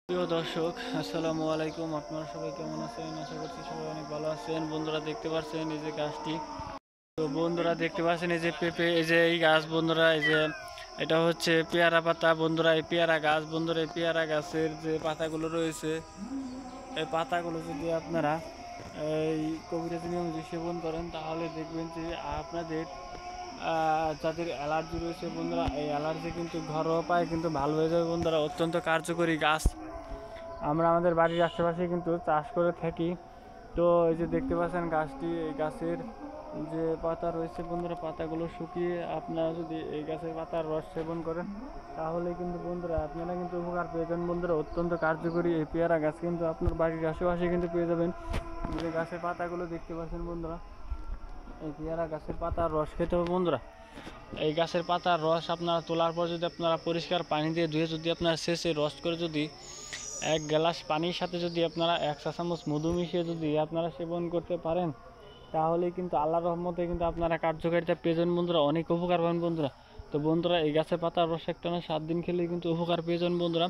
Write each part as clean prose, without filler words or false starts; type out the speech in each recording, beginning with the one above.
প্রিয় দর্শক, আসসালামু আলাইকুম। আপনারা সবাই কেমন আছেন? আশা করছি সবাই অনেক ভালো আছেন। বন্ধুরা দেখতে পাচ্ছেন এই যে গাছটি, তো বন্ধুরা দেখতে পাচ্ছেন এই যে পেঁপে, এই যে এই গাছ বন্ধুরা, এই যে এটা হচ্ছে পেয়ারা পাতা বন্ধুরা। এই পেয়ারা গাছ বন্ধুরা, এই পেয়ারা গাছের যে পাতাগুলো রয়েছে, এই পাতাগুলো যদি আপনারা এই কবিরাজি নিয়ম যদি সেবন করেন, তাহলে দেখবেন যে আপনাদের যাদের অ্যালার্জি রয়েছে বন্ধুরা, এই অ্যালার্জি কিন্তু ঘরোয়া উপায়ে কিন্তু ভালো হয়ে যাবে বন্ধুরা। অত্যন্ত কার্যকরী গাছ, আমরা আমাদের বাড়ির আশেপাশে কিন্তু চাষ করে থাকি। তো এই যে দেখতে পাচ্ছেন গাছটি, এই গাছের যে পাতা রয়েছে বন্ধুরা, পাতাগুলো শুকিয়ে আপনারা যদি এই গাছের পাতার রস সেবন করেন, তাহলে কিন্তু বন্ধুরা আপনারা কিন্তু উপকার পেয়ে যান বন্ধুরা। অত্যন্ত কার্যকরী এই পেয়ারা গাছ কিন্তু আপনার বাড়ির আশেপাশে কিন্তু পেয়ে যাবেন। যে গাছের পাতাগুলো দেখতে পাচ্ছেন বন্ধুরা, এই পেয়ারা গাছের পাতার রস খেতে হবে বন্ধুরা। এই গাছের পাতার রস আপনারা তোলার পর যদি আপনারা পরিষ্কার পানি দিয়ে ধুয়ে যদি আপনারা শেষে রস করে যদি এক গ্লাস পানির সাথে যদি আপনারা 1 চা চামচ মধু মিশিয়ে যদি আপনারা সেবন করতে পারেন, তাহলেই কিন্তু আল্লাহর রহমতে কিন্তু আপনারা কার্যকারিতা পেয়ে যান বন্ধুরা, অনেক উপকার পাবেন বন্ধুরা। তো বন্ধুরা, এই গাছের পাতার রস একটানা 7 দিন খেলে কিন্তু উপকার পেয়ে যান বন্ধুরা।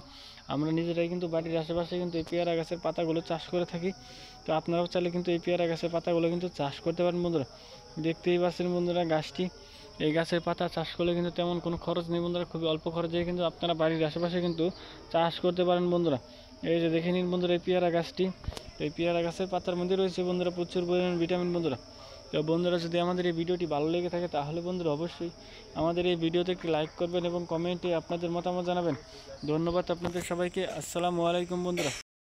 আমরা নিজেরাই কিন্তু বাড়ির আশেপাশে কিন্তু এই পেয়ারা গাছের পাতাগুলো চাষ করে থাকি। তো আপনারাও চাইলে কিন্তু এই পেয়ারা গাছের পাতাগুলো কিন্তু চাষ করতে পারেন বন্ধুরা। দেখতেই পাচ্ছেন বন্ধুরা গাছটি, এই গাছের পাতা চাষ করলে কিন্তু তেমন কোনো খরচ নেই বন্ধুরা, খুবই অল্প খরচে কিন্তু আপনারা বাড়ির আশেপাশে কিন্তু চাষ করতে পারেন বন্ধুরা। এই যে দেখে নিন বন্ধুরা, এই পেয়ারা গাছটি, এই পেয়ারা গাছের পাতার মধ্যে রয়েছে বন্ধুরা প্রচুর পরিমাণ ভিটামিন বন্ধুরা। তো বন্ধুরা, যদি আমাদের এই ভিডিওটি ভালো লেগে থাকে, তাহলে বন্ধুরা অবশ্যই আমাদের এই ভিডিওতে একটি লাইক করবেন এবং কমেন্টে আপনাদের মতামত জানাবেন। ধন্যবাদ আপনাদের সবাইকে। আসসালামু আলাইকুম বন্ধুরা।